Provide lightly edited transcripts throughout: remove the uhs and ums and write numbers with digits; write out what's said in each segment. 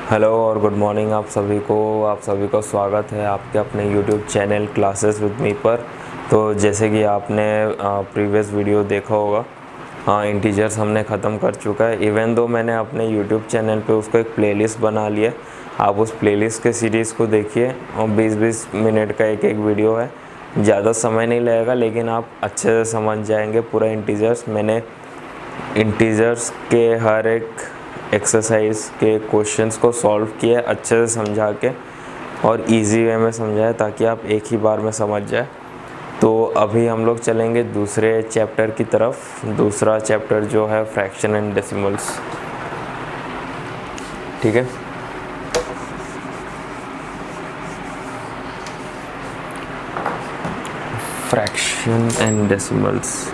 Hello और good morning आप सभी को स्वागत है आपके अपने YouTube channel classes with me पर। तो जैसे कि आपने प्रीवियस वीडियो देखा होगा, हाँ इंटीजर्स हमने ख़त्म कर चुका है। इवन दो मैंने अपने यूट्यूब चैनल पे उसको एक प्लेलिस्ट बना लिया। आप उस प्लेलिस्ट के सीरीज़ को देखिए और 20-20 मिनट का एक वीडियो है। ज़्यादा समय नहीं लगेगा लेकिन आप अच्छे से समझ जाएंगे पूरा इंटीजर्स। मैंने इंटीजर्स के हर एक एक्सरसाइज के क्वेश्चंस को सॉल्व किया अच्छे से समझा के और इजी वे में समझाया ताकि आप एक ही बार में समझ जाए। तो अभी हम लोग चलेंगे दूसरे चैप्टर की तरफ। दूसरा चैप्टर जो है फ्रैक्शन एंड डेसिमल्स। ठीक है, फ्रैक्शन एंड डेसिमल्स।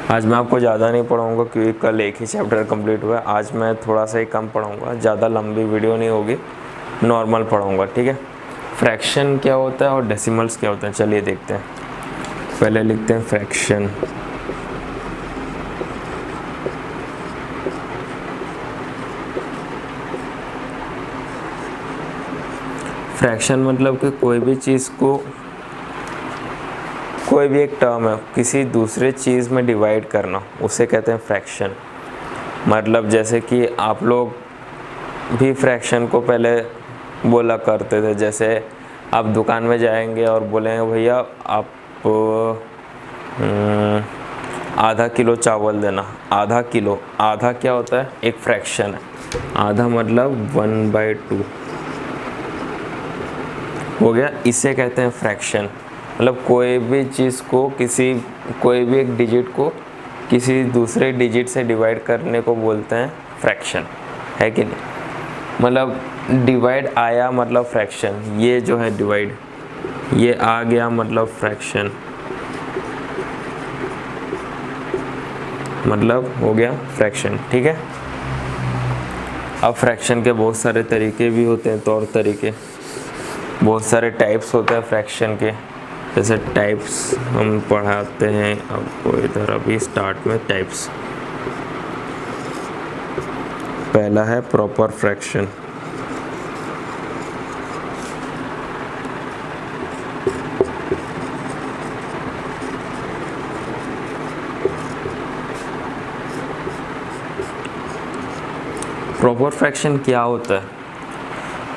आज मैं आपको ज़्यादा नहीं पढ़ाऊँगा क्योंकि कल एक ही चैप्टर कंप्लीट हुआ है। आज मैं थोड़ा सा ही कम पढ़ाऊँगा, ज़्यादा लंबी वीडियो नहीं होगी, नॉर्मल पढ़ाऊँगा। ठीक है, फ्रैक्शन क्या होता है और डेसिमल्स क्या होता है चलिए देखते हैं। पहले लिखते हैं फ्रैक्शन। फ्रैक्शन मतलब कि कोई भी चीज़ को, कोई भी एक टर्म है किसी दूसरे चीज़ में डिवाइड करना, उसे कहते हैं फ्रैक्शन। मतलब जैसे कि आप लोग भी फ्रैक्शन को पहले बोला करते थे। जैसे आप दुकान में जाएंगे और बोलेंगे भैया आप आधा किलो चावल देना। आधा किलो, आधा क्या होता है? एक फ्रैक्शन है। आधा मतलब 1/2 हो गया, इसे कहते हैं फ्रैक्शन। मतलब कोई भी चीज़ को कोई भी एक डिजिट को किसी दूसरे डिजिट से डिवाइड करने को बोलते हैं फ्रैक्शन, है कि नहीं? मतलब डिवाइड आया मतलब फ्रैक्शन, ये जो है डिवाइड, ये आ गया मतलब फ्रैक्शन, मतलब हो गया फ्रैक्शन। ठीक है, अब फ्रैक्शन के बहुत सारे तरीके भी होते हैं, तौर तरीके, बहुत सारे टाइप्स होते हैं फ्रैक्शन के। जैसे टाइप्स हम पढ़ाते हैं आपको इधर अभी स्टार्ट में। टाइप्स, पहला है प्रॉपर फ्रैक्शन। प्रॉपर फ्रैक्शन क्या होता है?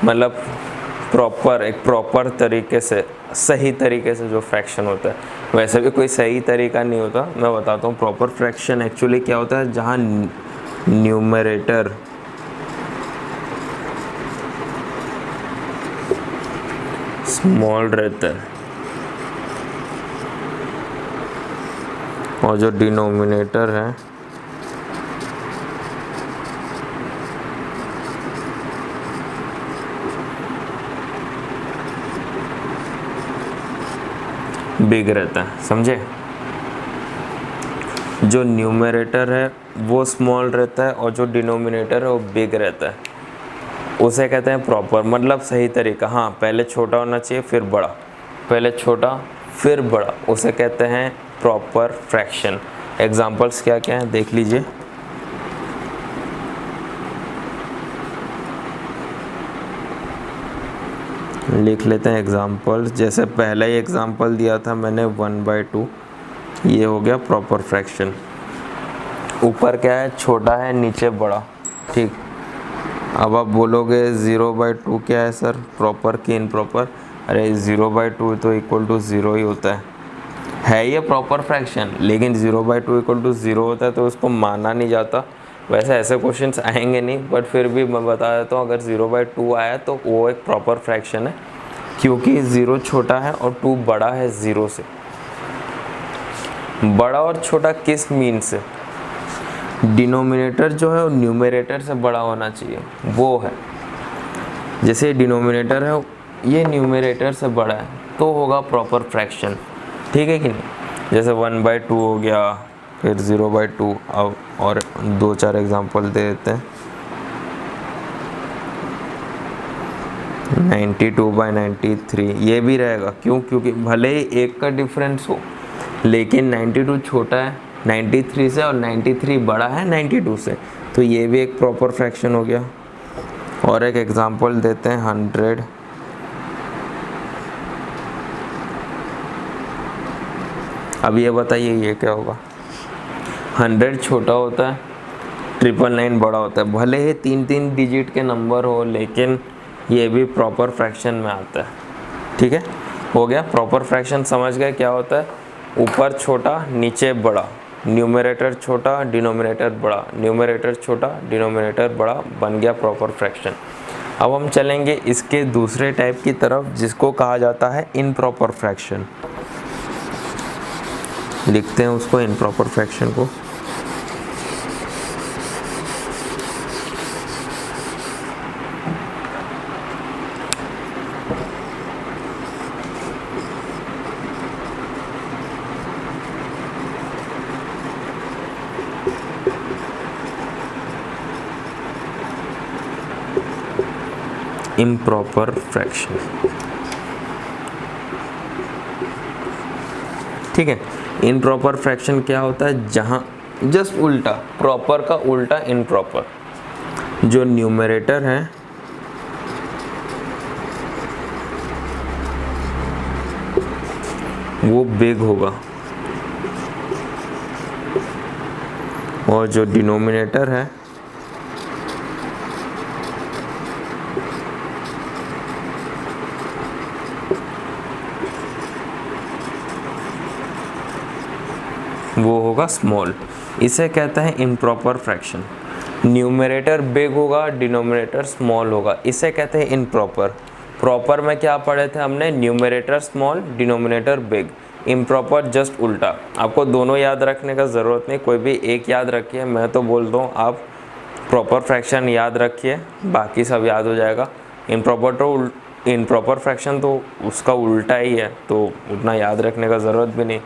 मतलब एक प्रॉपर तरीके से, सही तरीके से जो फ्रैक्शन होता है। वैसे भी कोई सही तरीका नहीं होता, मैं बताता हूँ। प्रॉपर फ्रैक्शन एक्चुअली क्या होता है? जहाँ न्यूमरेटर स्मॉल रहता है और जो डिनोमिनेटर है बिग रहता है। समझे? जो न्यूमरेटर है वो स्मॉल रहता है और जो डिनोमिनेटर है वो बिग रहता है, उसे कहते हैं प्रॉपर, मतलब सही तरीका। हाँ, पहले छोटा होना चाहिए फिर बड़ा, पहले छोटा फिर बड़ा, उसे कहते हैं प्रॉपर फ्रैक्शन। एग्जांपल्स क्या क्या हैं देख लीजिए। लिख लेते हैं एग्जांपल्स। जैसे पहला ही एग्जांपल दिया था मैंने 1/2, ये हो गया प्रॉपर फ्रैक्शन। ऊपर क्या है? छोटा है, नीचे बड़ा। ठीक, अब आप बोलोगे 0/2 क्या है सर, प्रॉपर कि इनप्रॉपर? अरे 0/2 तो इक्वल टू 0 ही होता है ये प्रॉपर फ्रैक्शन। लेकिन 0/2 इक्वल टू 0 होता है तो उसको माना नहीं जाता। वैसे ऐसे क्वेश्चंस आएंगे नहीं, बट फिर भी मैं बता देता हूँ, अगर 0/2 आया तो वो एक प्रॉपर फ्रैक्शन है, क्योंकि 0 छोटा है और 2 बड़ा है 0 से। बड़ा और छोटा किस मीन से? डिनोमिनेटर जो है वो न्यूमरेटर से बड़ा होना चाहिए, वो है। जैसे डिनोमिनेटर है ये न्यूमरेटर से बड़ा है तो होगा प्रॉपर फ्रैक्शन। ठीक है कि नहीं? जैसे 1/2 हो गया, फिर 0/2। अब और 2-4 एग्जांपल दे देते हैं। 92/93 ये भी रहेगा। क्यों? क्योंकि भले ही एक का डिफरेंस हो लेकिन 92 छोटा है 93 से और 93 बड़ा है 92 से, तो ये भी एक प्रॉपर फ्रैक्शन हो गया। और एक एग्जांपल देते हैं 100। अब ये बताइए ये क्या होगा? 100 छोटा होता है, 999 बड़ा होता है। भले ही 3 डिजिट के नंबर हो लेकिन ये भी प्रॉपर फ्रैक्शन में आता है। ठीक है, हो गया। प्रॉपर फ्रैक्शन समझ गए क्या होता है? ऊपर छोटा नीचे बड़ा, न्यूमरेटर छोटा डिनोमिनेटर बड़ा, न्यूमरेटर छोटा डिनोमिनेटर बड़ा, बन गया प्रॉपर फ्रैक्शन। अब हम चलेंगे इसके दूसरे टाइप की तरफ जिसको कहा जाता है इम्प्रॉपर फ्रैक्शन। लिखते हैं उसको, इम्प्रॉपर फ्रैक्शन को। इम्प्रॉपर फ्रैक्शन, ठीक है। इम्प्रॉपर फ्रैक्शन क्या होता है? जहाँ जस्ट उल्टा, प्रॉपर का उल्टा इम्प्रॉपर। जो न्यूमरेटर है वो बिग होगा और जो डिनोमिनेटर है वो होगा स्मॉल। इसे कहते हैं इम्प्रॉपर फ्रैक्शन। न्यूमरेटर बिग होगा, डिनोमिनेटर स्मॉल होगा, इसे कहते हैं इम्प्रॉपर। प्रॉपर में क्या पढ़े थे हमने? Numerator small, denominator big. Improper just उल्टा। आपको दोनों याद रखने का ज़रूरत नहीं, कोई भी एक याद रखिए। मैं तो बोल दूँ आप प्रॉपर फ्रैक्शन याद रखिए, बाकी सब याद हो जाएगा। इम्प्रॉपर फ्रैक्शन तो उसका उल्टा ही है, तो उतना याद रखने का ज़रूरत भी नहीं,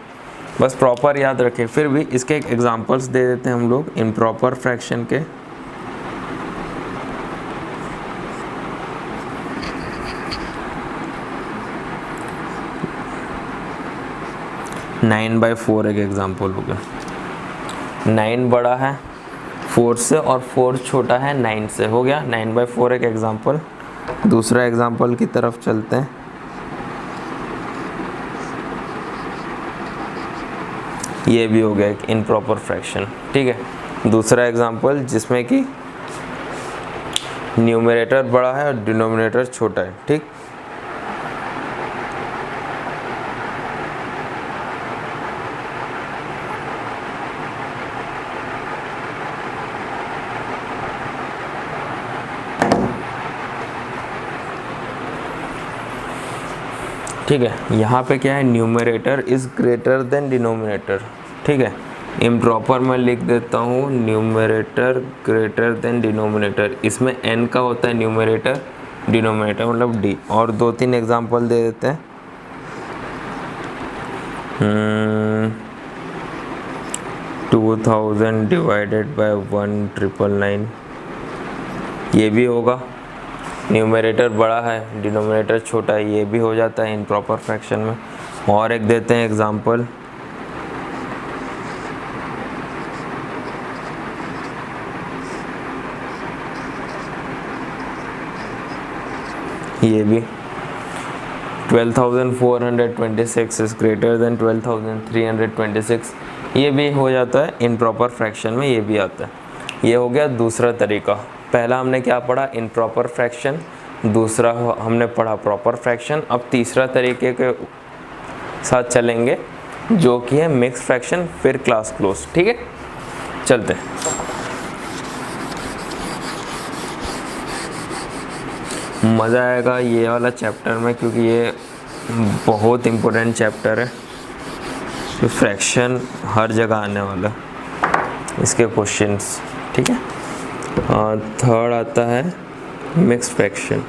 बस प्रॉपर याद रखें। फिर भी इसके एग्जांपल्स दे देते हैं हम लोग इम्प्रॉपर फ्रैक्शन के। नाइन बाई 4 एक एग्जांपल हो गया। 9 बड़ा है 4 से और 4 छोटा है 9 से, हो गया 9/4 एक एग्जांपल। दूसरा एग्जांपल की तरफ चलते हैं। ये भी हो गया एक इम्प्रॉपर फ्रैक्शन, ठीक है। दूसरा एग्जांपल जिसमें कि न्यूमरेटर बड़ा है और डिनोमिनेटर छोटा है, ठीक। ठीक है, यहाँ पे क्या है? Numerator is greater than denominator, ठीक है। इम्प्रॉपर में लिख देता हूँ न्यूमरेटर ग्रेटर देन डिनोमिनेटर। इसमें n का होता है न्यूमरेटर, डिनोमिनेटर मतलब d। और 2-3 एग्जांपल दे देते हैं। 2000 डिवाइडेड बाय 1999, ये भी होगा। न्यूमरेटर बड़ा है डिनोमिनेटर छोटा है, ये भी हो जाता है इम्प्रॉपर फ्रैक्शन में। और एक देते हैं एग्जांपल। ये भी 12,426 इज ग्रेटर देन 12,326, ये भी हो जाता है इम्प्रॉपर फ्रैक्शन में, ये भी आता है। ये हो गया दूसरा तरीका। पहला हमने क्या पढ़ा? Improper fraction. दूसरा हमने पढ़ा प्रॉपर फ्रैक्शन। अब तीसरा तरीके के साथ चलेंगे जो कि है मिक्स फ्रैक्शन, फिर क्लास क्लोज, ठीक है। चलते हैं। मज़ा आएगा ये वाला चैप्टर में क्योंकि ये बहुत इम्पोर्टेंट चैप्टर है। तो फ्रैक्शन हर जगह आने वाला इसके क्वेश्चंस, ठीक है। थर्ड आता है मिक्स फ्रैक्शन।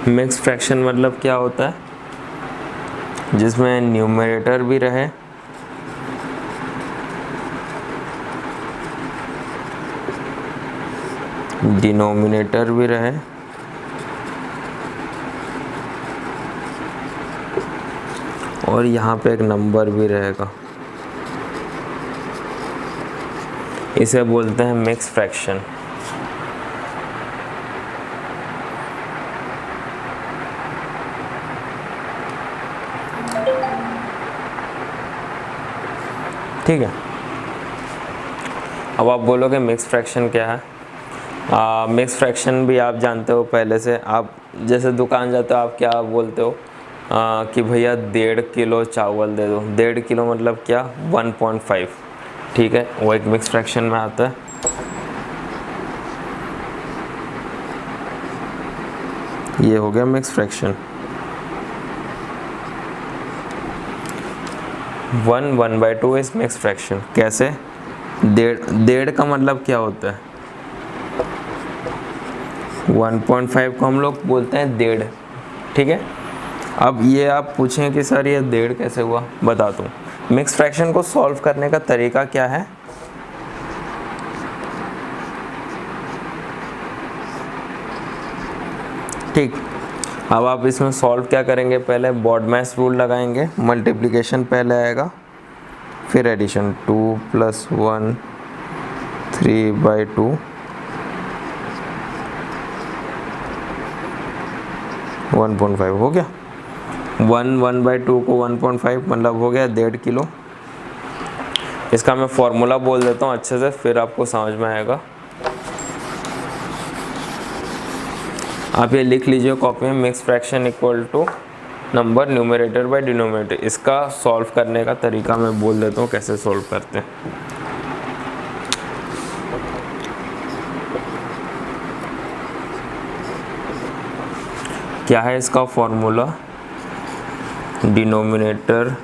मिक्स फ्रैक्शन मतलब क्या होता है? जिसमें न्यूमरेटर भी रहे डिनोमिनेटर भी रहे और यहाँ पे एक नंबर भी रहेगा। इसे बोलते हैं मिक्स फ्रैक्शन। ठीक है, अब आप बोलोगे मिक्स फ्रैक्शन क्या है। मिक्स फ्रैक्शन भी आप जानते हो पहले से। आप जैसे दुकान जाते हो, आप क्या बोलते हो कि भैया 1.5 किलो चावल दे दो। 1.5 किलो मतलब क्या, 1.5। ठीक है, वो एक मिक्स फ्रैक्शन में आता है। ये हो गया mix fraction. 1/2 is mix fraction. कैसे? 1.5 का मतलब क्या होता है? 1.5 को हम लोग बोलते हैं 1.5। ठीक है, अब ये आप पूछें कि सर ये 1.5 कैसे हुआ, बताता हूँ। मिक्स फ्रैक्शन को सॉल्व करने का तरीका क्या है? ठीक, अब आप इसमें सॉल्व क्या करेंगे? पहले बॉडमैस रूल लगाएंगे। मल्टीप्लिकेशन पहले आएगा, फिर एडिशन। 2 + 1 3/2 1.5 हो गया। 1/2 को 1.5 मतलब हो गया 1.5 किलो। इसका मैं फॉर्मूला बोल देता हूँ अच्छे से, फिर आपको समझ में आएगा। आप ये लिख लीजिए कॉपी में, mix fraction equal to number numerator by denominator. इसका सॉल्व करने का तरीका मैं बोल देता हूँ कैसे सॉल्व करते हैं। क्या है इसका formula? Denominator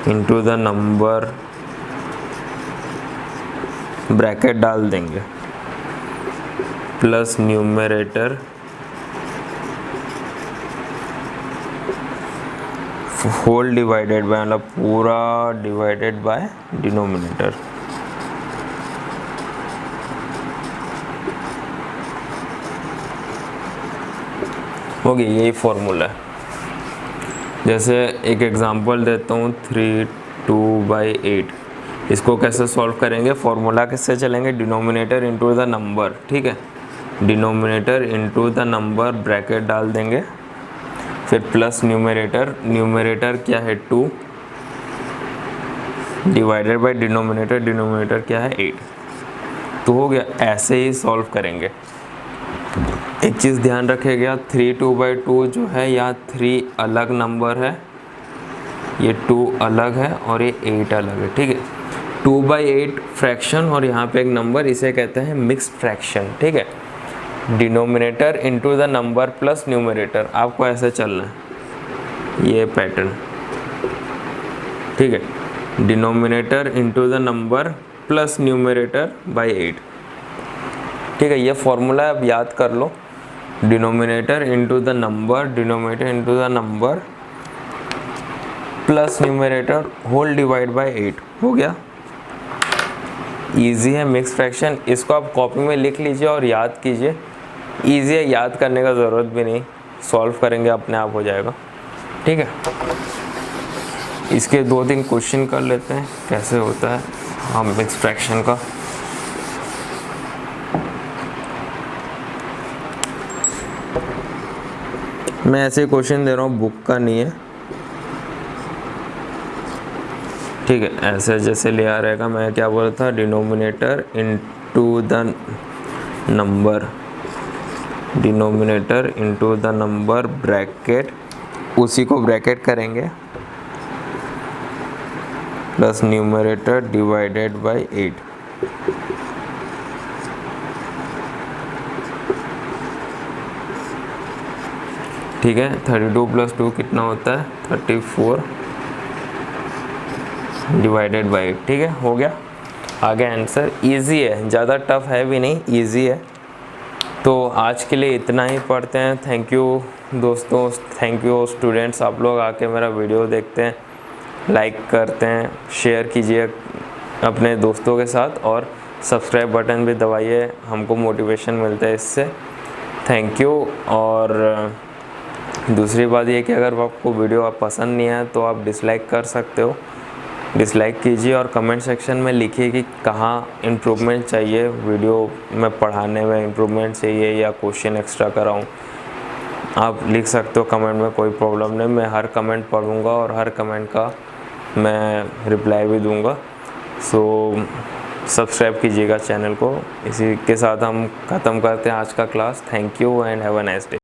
into the number, bracket डाल देंगे, plus numerator whole divided by, मतलब पूरा डिवाइडेड बाय डिनोमिनेटर। हो गया, यही फॉर्मूला है। जैसे एक एग्जांपल देता हूँ, 3/2/8। इसको कैसे सॉल्व करेंगे? फॉर्मूला कैसे चलेंगे? Denominator into the number. ठीक है, denominator into the number, bracket डाल देंगे, फिर प्लस न्यूमरेटर। न्यूमरेटर क्या है? 2 डिवाइडेड बाय डिनोमिनेटर। डिनोमिनेटर क्या है? 8। तो हो गया। ऐसे ही सॉल्व करेंगे। एक चीज़ ध्यान रखिएगा, 3/2 जो है, यहाँ 3 अलग नंबर है, ये 2 अलग है और ये 8 अलग है। ठीक है, 2/8 फ्रैक्शन और यहाँ पे एक नंबर, इसे कहते हैं मिक्स फ्रैक्शन। ठीक है, denominator into the number plus numerator. आपको ऐसे चलना है, ये पैटर्न। ठीक है, denominator into the number plus numerator by 8। ठीक है, ये फॉर्मूला आप याद कर लो। Denominator into the number, denominator into the number plus numerator whole divide by 8। हो गया, इजी है मिक्स फ्रैक्शन। इसको आप कॉपी में लिख लीजिए और याद कीजिए। इजी है, याद करने का ज़रूरत भी नहीं, सॉल्व करेंगे अपने आप हो जाएगा। ठीक है, इसके 2-3 क्वेश्चन कर लेते हैं कैसे होता है हम मिक्स फ्रैक्शन का। मैं ऐसे क्वेश्चन दे रहा हूँ, बुक का नहीं है। ठीक है, ऐसे जैसे लिया रहेगा। मैं क्या बोल रहा था? Denominator into the number, denominator into the number, bracket, उसी को ब्रैकेट करेंगे, प्लस न्यूमरेटर डिवाइडेड बाय 8। ठीक है, 32 + 2 कितना होता है? 34 डिवाइडेड बाय 8। ठीक है, हो गया। आगे आंसर इजी है, ज़्यादा टफ है भी नहीं, इजी है। तो आज के लिए इतना ही पढ़ते हैं। थैंक यू दोस्तों, थैंक यू स्टूडेंट्स। आप लोग आके मेरा वीडियो देखते हैं, लाइक करते हैं, शेयर कीजिए अपने दोस्तों के साथ और सब्सक्राइब बटन भी दबाइए, हमको मोटिवेशन मिलता है इससे। Thank you. और दूसरी बात ये कि अगर आपको वीडियो पसंद नहीं आया तो आप डिसलाइक कर सकते हो, डिसलाइक कीजिए और कमेंट सेक्शन में लिखिए कि कहाँ इम्प्रूवमेंट चाहिए, वीडियो में पढ़ाने में इम्प्रूवमेंट चाहिए या क्वेश्चन एक्स्ट्रा कराऊँ। आप लिख सकते हो कमेंट में, कोई प्रॉब्लम नहीं। मैं हर कमेंट पढ़ूँगा और हर कमेंट का मैं रिप्लाई भी दूँगा। सो सब्सक्राइब कीजिएगा चैनल को। इसी के साथ हम ख़त्म करते हैं आज का class. Thank you and have a nice day.